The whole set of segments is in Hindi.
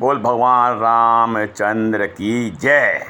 बोल भगवान रामचंद्र की जय।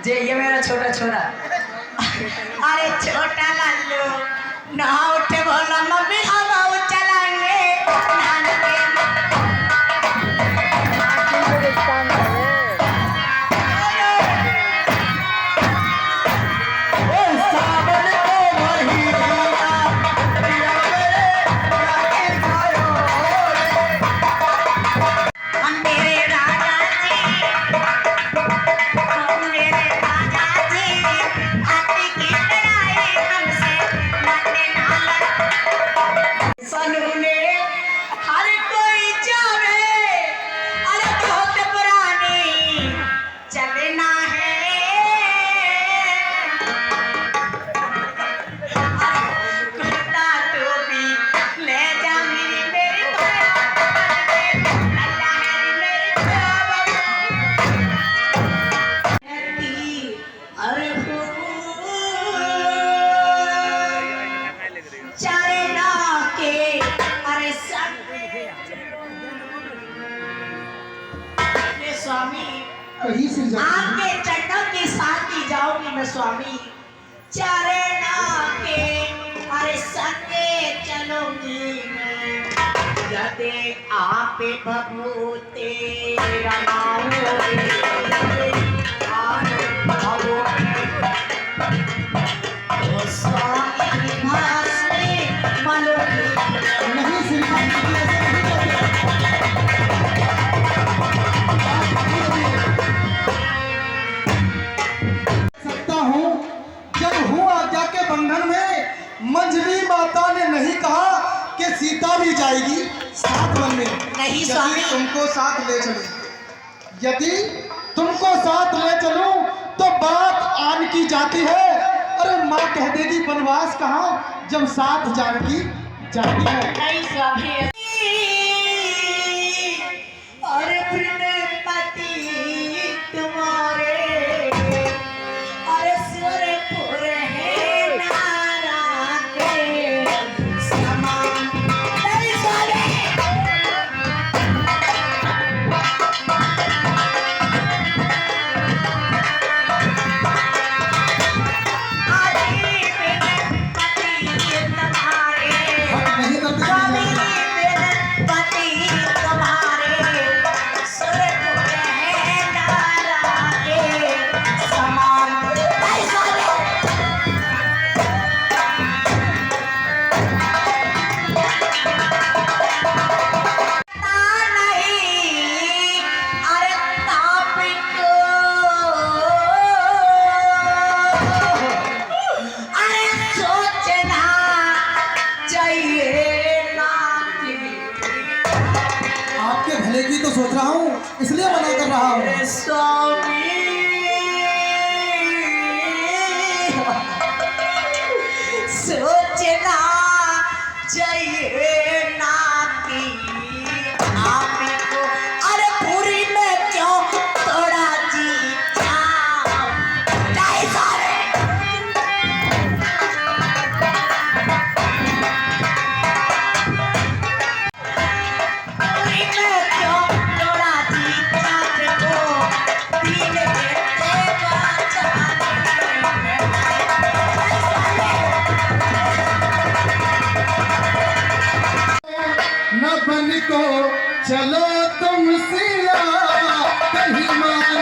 जे ये मेरा छोटा छोरा अरे छोटा लालू ना उठे बोला मम्मी हम चलाएंगे आपके चरणों के साथ ही जाऊंगी मैं स्वामी चरणों के अरे संगे चलूंगी मैं यदि आप भभूते मंजरी माता ने नहीं कहा कि सीता भी जाएगी साथ वन में। नहीं स्वामी, तुमको साथ ले चलूं, यदि तुमको साथ ले चलूं तो बात आन की जाती है। अरे माँ कह देगी वनवास कहाँ जब साथ जानकी जाती है। नहीं स्वामी, अरे पति तुम्हारे अरे सुरपुर है नारा के समान। नहीं स्वामी, तो सोच रहा हूँ इसलिए मना कर रहा हूँ। स्वामी सोचना चाहिए ना कि आपको अरे पूरी में क्यों थोड़ा जी चलो तुम सिया कहीं मारो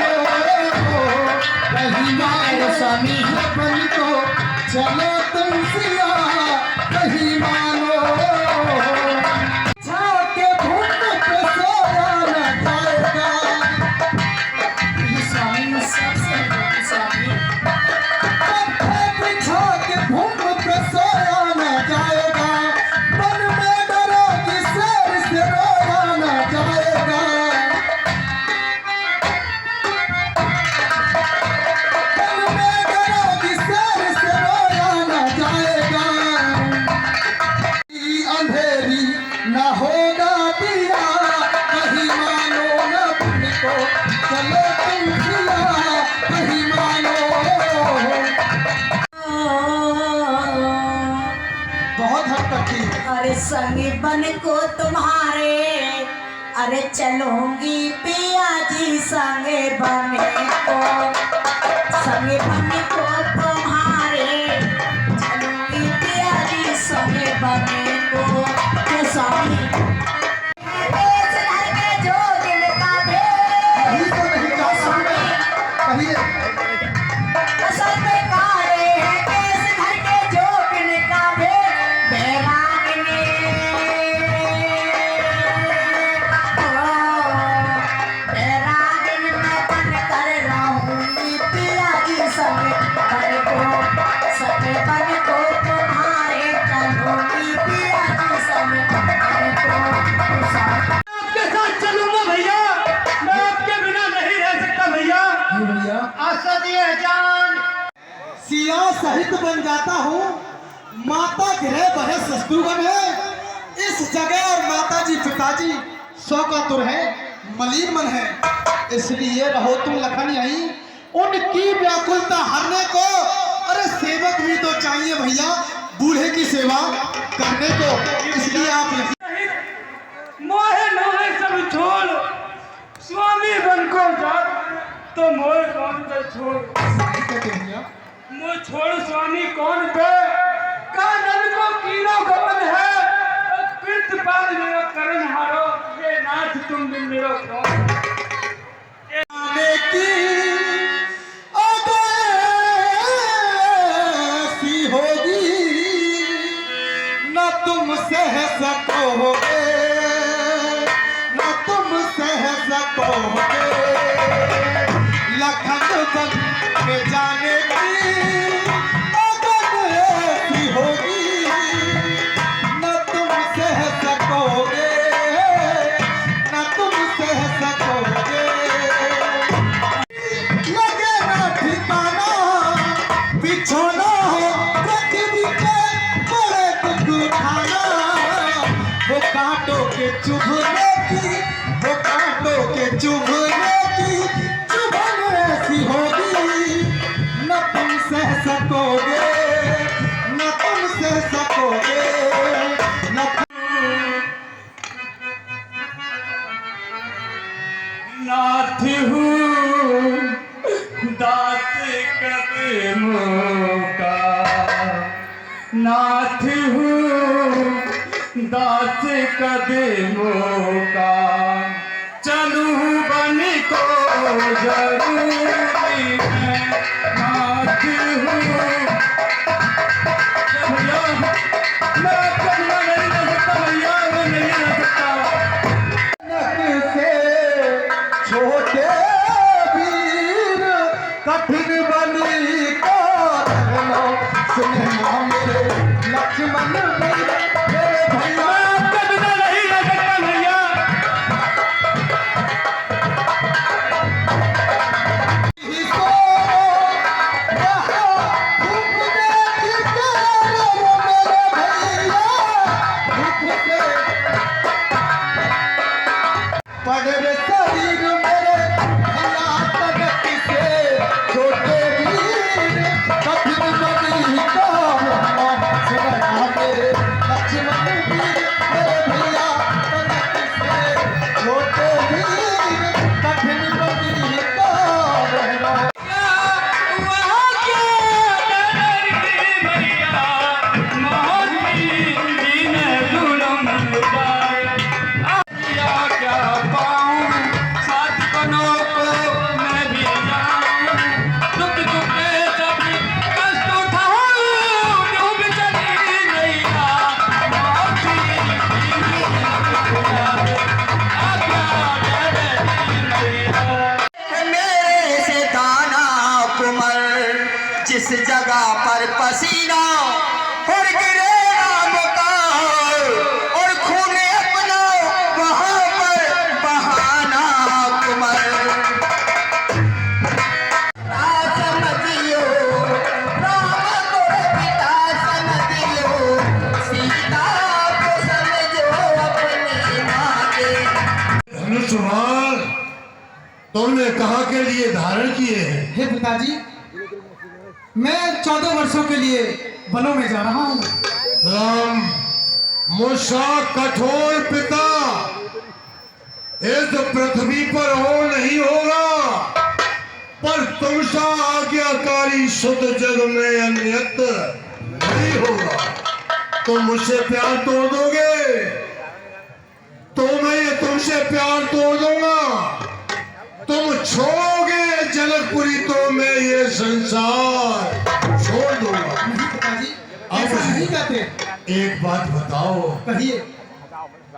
स्वामी बन को चलो तुम सिया कहीं मारो। बहुत हद तक की। अरे संगी बन को तुम्हारे, अरे चलूंगी पिया जी संगे बने को, संगे बने को तुम्हारे, चलूंगी पिया जी संगे बने को। तो स्वामी इस घर के जो दिल का भेद, यही तो नहीं चाहता मैं। कहिए असल में कारे हैं इस घर के जो दिल का भेद, बैरागनी बैरागनी मैं बन कर रहूंगी पिया जी संगे बन को तुम्हारे, चलूंगी पिया जी संगे बन को। आपके साथ चलूंगा भैया, मैं आपके बिना नहीं रह सकता भैया। जी भैया, आशा दिए जान। सिया सहित बन जाता हूँ, माता गृह बने शत्रुघ्न है। इस जगह और माता जी पिताजी सौ का तुर है, मलिन मन है, इसलिए रहो तुम लखन यहीं उनकी व्याकुलता हरने को। अरे सेवक भी तो चाहिए भैया बूढ़े की सेवा करने को, इसलिए आप मोहे मोहे सब छोड़, स्वामी बन को जा, तो मोहे कौन पे छोड़, भैया मोह छोड़ स्वामी कौन पे, कानन को कीनो गमन है, कृत पाल मेरा करण हारो, ये नाथ तुम बिन मेरो कौन। की ऐसी होगी न तुम सह सकोगे, न तुम सह सकोगे। लखन बन में जाने की अगर ऐसी होगी न तुम सह सकोगे, न तुम सह सकोगे। लगे ना ठिकाना बिछोना हो पृथ्वी पे बड़े दुख उठाना, वो कांटों के चुभने की, वो कांटों के चुभने की चुभन ऐसी होगी न तुम सह सकोगे, न तुम सह सकोगे। नाथ हूँ दास कदमों का, नाथ हूँ दास कदमों का, चलूँ बन को जरूरी है, नाथ हूँ भैया, मैं आपका बिना नहीं रह सकता भैया, मैं नहीं रह सकता। से छोटे वीर कठिन बलि को रहना, सुनना मेरे लक्ष्मण मेरे भैया। मैं आपके बिना नहीं रह सकता भैया। इसको यहाँ घूमने की प्यारे मेरे भैया, घूमने पड़े शरीर मेरे भैया तनक से छोटे वीर कठिन बलि को रहना, सुनना मेरे लक्ष्मण वीर मेरे भैया तनक से छोटे वीर कठिन बलि को रहना। वहाँ क्या डरी भैया, मोहनी दीन जुलम जाए, भैया क्या पाऊँ साथ बनो को मैं भी जाऊँ, दुख दुख के सब कष्ट उठाऊँ, डूब चली नैया, मोहनी दीन मेरे से दाना कुमर जिस जगह पर पसीना और गिरे राम का, और खून अपना वहाँ पर बहाना कुमर। समझियो राम को पिता समझियो, सीता को समझो अपनी माँ के। धनुष्मान तुमने कहाँ के लिए धारण किए हैं? हे पिताजी, मैं 14 वर्षों के लिए वनों में जा रहा हूँ। राम मुझसा कठोर पिता इस पृथ्वी पर हो नहीं होगा, पर तुमसा आज्ञाकारी शुद्ध जग में अन्यत्र नहीं होगा। तुम मुझसे प्यार तोड़ दोगे तो मैं तुमसे प्यार तोड़ दूंगा। तुम छोड़ोगे जनकपुरी तो मैं ये संसार छोड़ दूंगा। नहीं पिताजी, ऐसा नहीं कहते। एक बात बताओ कहिए।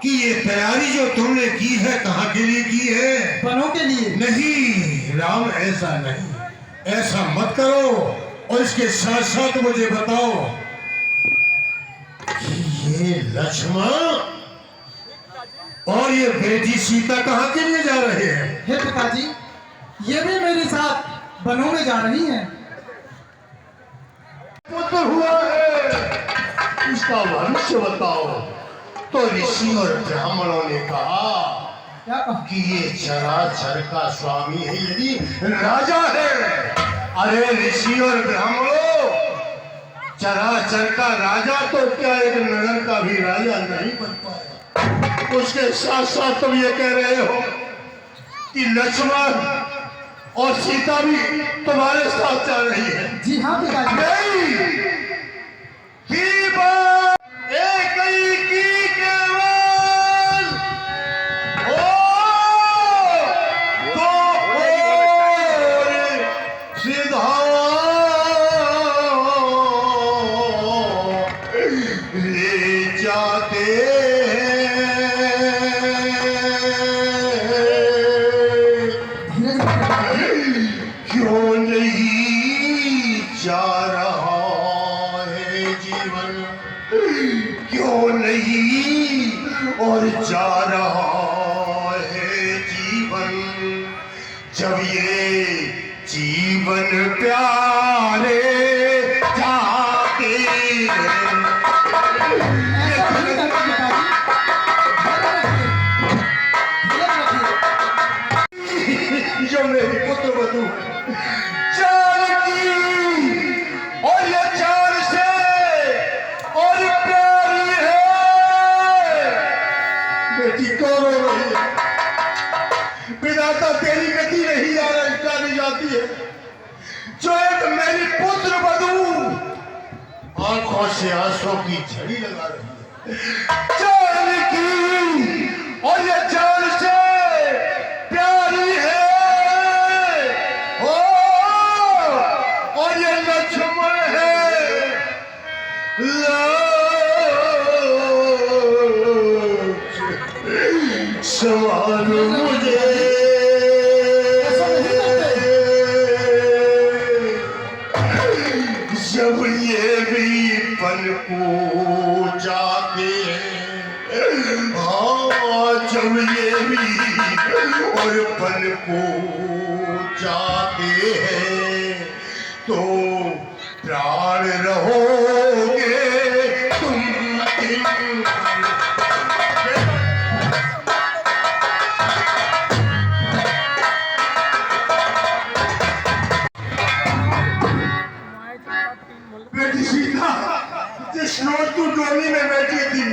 कि ये तैयारी जो तुमने की है कहाँ के लिए की है? बनों के लिए। नहीं राम, ऐसा नहीं, ऐसा मत करो। और इसके साथ साथ मुझे बताओ कि ये लक्ष्मण और ये बेटी सीता कहाँ के लिए जा रहे हैं? हे पिताजी, ये भी मेरे साथ बनों में जा रही हैं। पुत्र हुआ है, इसका भविष्य बताओ। तो ऋषि और ब्राह्मणों ने कहा क्या कहा? कि ये चराचर का स्वामी है, यदि राजा है। अरे ऋषि और ब्राह्मणों, चराचर का राजा तो क्या एक नगर का भी राजा नहीं बन पाएगा। उसके साथ साथ तुम ये कह रहे हो कि लक्ष्मण और सीता भी तुम्हारे साथ जा रही है? जी हाँ पिताजी। नहीं, ही बात एक ही की केवल हो तो और सीधा ले जाते क्यों नहीं जा रहा है जीवन, क्यों नहीं और जा रहा है जीवन, जब ये जीवन प्यारे जाते हैं। ऐसा नहीं करते पिताजी। धैर्य रखिए। जो मेरी पुत्र वधू जानकी और ये जान से और प्यारी है। बेटी कौन हो रही है? विधाता तेरी गति नहीं जानी जाती है। जो एक मेरी पुत्र वधू आंखों से आंसू की झड़ी लगा रही है। जानकी और ये जान से प्यारी है। ओ, और ये लक्ष्मण है। संभालो मुझे। जब ये भी पल को जाते हैं, हाँ जब ये भी और पल को जाते हैं तो प्राण रहोगे तुम दिन। बेटी सीता, जिस रोज तू डोली में बैठी थी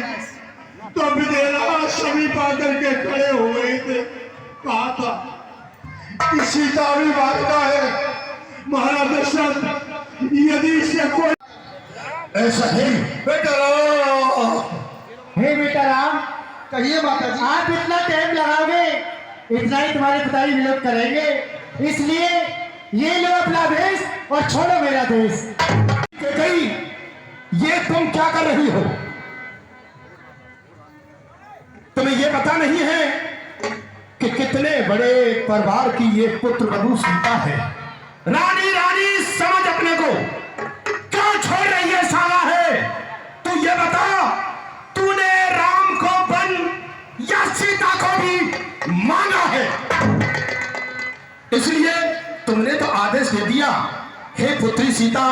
तो विदेहा समीप आकर के खड़े हुए थे। कहा था कि सीता भी भागता है। महाराज दशरथ, यदि इससे कोई ऐसा नहीं बेटा राम। हे बेटा राम, कहिए माता जी। आप इतना टाइम लगाओगे, इतना ही तुम्हारे पिताजी विरोध करेंगे। इसलिए ये लो अपना देश और छोड़ो मेरा देश। कहीं ये तुम क्या कर रही हो? तुम्हें ये पता नहीं है कि कितने बड़े परिवार की ये पुत्र वधू सीता है। रानी रानी समझ अपने को, क्यों छोड़ रही है? साला है तू, ये बता, तूने राम को वन या सीता को भी मांगा है? इसलिए तुमने तो आदेश दे दिया, हे पुत्री सीता,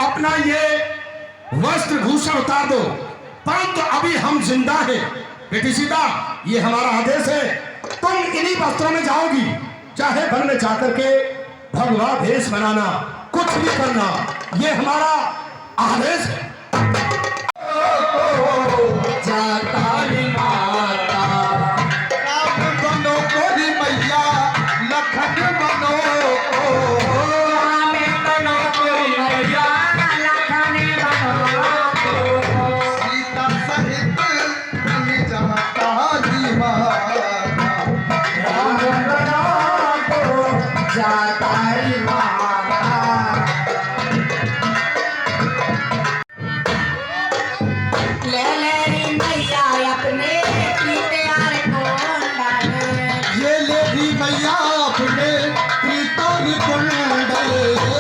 अपना ये वस्त्र भूषण उतार दो, परंतु अभी हम जिंदा हैं। बेटी सीता, ये हमारा आदेश है, तुम इन्हीं वस्त्रों में जाओगी, चाहे वन में जाकर के भगवा भेष बनाना, कुछ भी करना, ये हमारा आदेश है। जाता रे माता। राम बनो गोरी मैया लखन बनो राम बनो गोरी मैया लखन बनो सीता सहित बन जाता री माता। राम बनो जाता रे माता। ले ले री मैया अपने प्यार को डाले ये ले री मैया अपने प्रीतम कुंडल।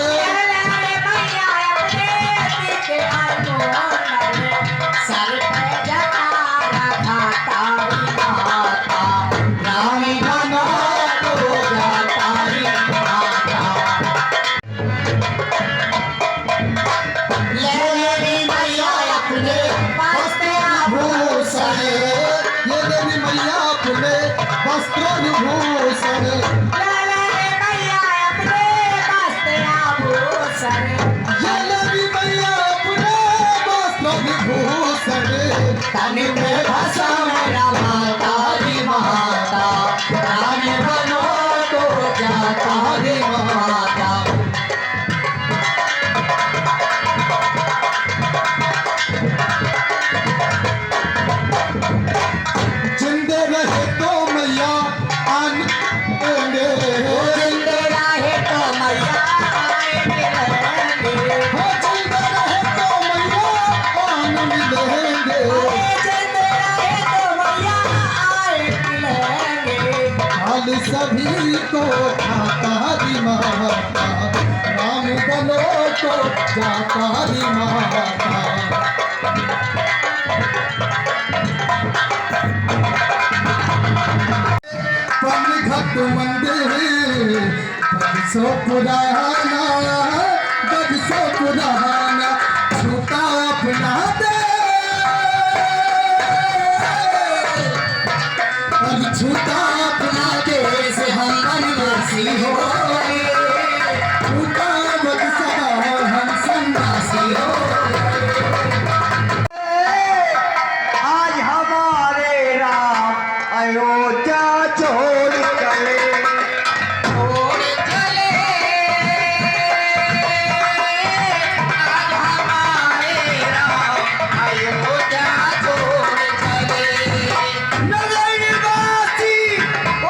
ले ले री मैया अपने प्यार को डाले सर पे जटा रखा तारी माता राम बनो जाता रे माता। ले रे मैया अपने भूषण ये ले री मैया अपने वस्त्र विभूषण। ले ले री मैया अपने वस्त्र आभूषण ये ले री मैया अपने वस्त्र विभूषण। तन में भसा मेरा माता री माता। राम बनो जाता रे माता। जिंदे रहे तो मैया आएंगे। जिंदे रहे तो मैया आएंगे हो जिंदे रहे तो मैया आन मिलेंगे। जिंदे रहे तो मैया आएंगे हाल सभी को खाता री माता। राम बनो तो जाता री माता। पनघट मंदिर बरसों पुराना, बरसों पुराना छूटा अपना दे। अब छूटा अपना देश हम बनवासी हो। छूटा बरसा हम सन्यासी हो। आज हमारे राम अयोध्या छोड़ चले। छोड़ चले आज हमारे राम अयोध्या छोड़ चले। नगरवासी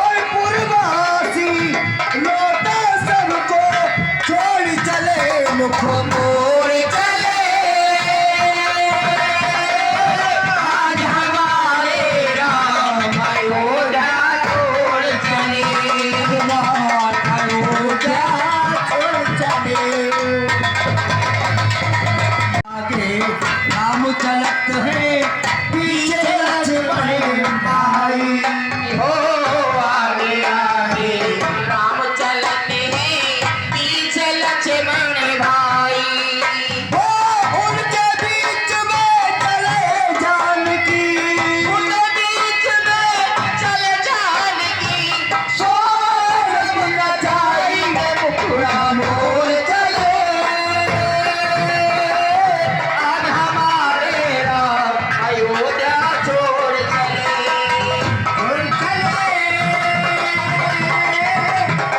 और पुरवासी लौटा सबको छोड़ चले। मुख मोड़ चले आज हमारे राम अयोध्या छोड़ चले। राम अयोध्या छोड़ चले। आगे राम चलत है पीछे लक्ष्मण भाई हो। आगे आगे राम चलते हैं पीछे लक्ष्मण भाई हो। उनके बीच में चले जानकी। उनके बीच में चले जानकी। सोच न जाएंगे मुखड़ा मोड़ चले। आज हमारे राम अयोध्या छोड़ चले। छोड़ चले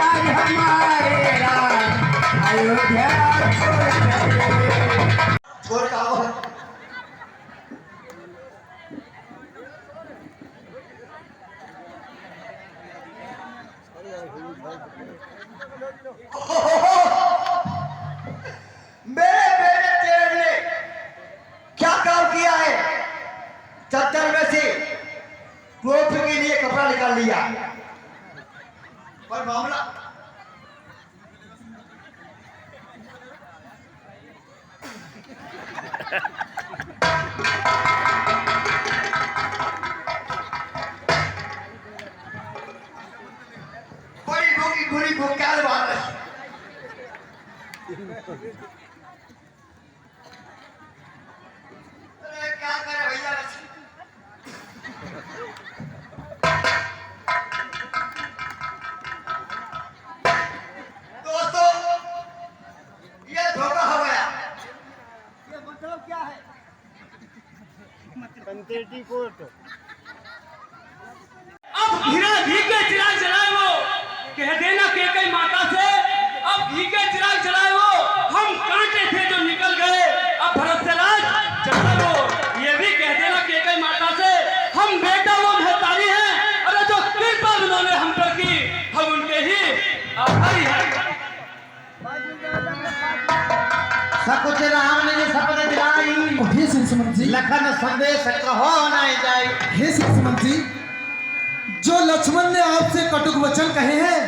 आज हमारे राम अयोध्या छोड़ चले। छोड़ का मेरे बेटे तेरे ने क्या काम किया है? चद्दर में से टोपी के लिए कपड़ा निकाल लिया। पर मामला बड़ी बुरी को क्या बात है? अरे क्या करे भैया? दोस्तों ये धोखा हो गया। ये मतलब क्या है? अब हीरा घी के चिराग जलाए वो, कह देना कैकई माता से, अब घी के चिराग जलाए वो, हम कांटे थे जो निकल गए, अब भरत से राज जलाए वो, ये भी कह देना कैकई माता से, हम बेटा वो महतारी हैं, अरे जो कृपा उन्होंने हम पर की, हम उनके ही आभारी हैं। सब कुछ राम ने ये शपथ दिलाई, हे सुमंत जी, लखन संदेश कहो नहीं जाई। हे सुमंत जी, जो लक्ष्मण ने आपसे कटुक वचन कहे हैं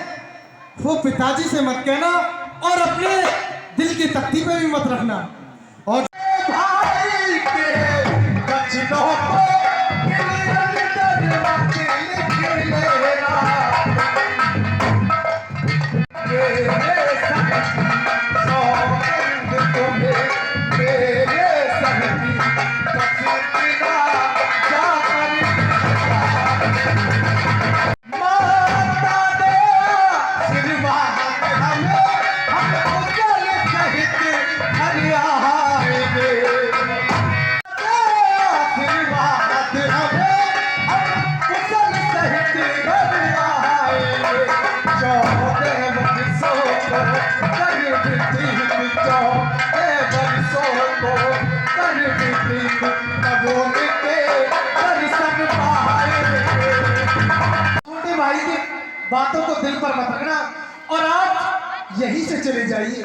वो पिताजी से मत कहना और अपने दिल की तख्ती पे भी मत रखना। और भाई के बचनों को छोटे भाई की बातों को दिल पर मत रखना और आप यहीं से चले जाइए।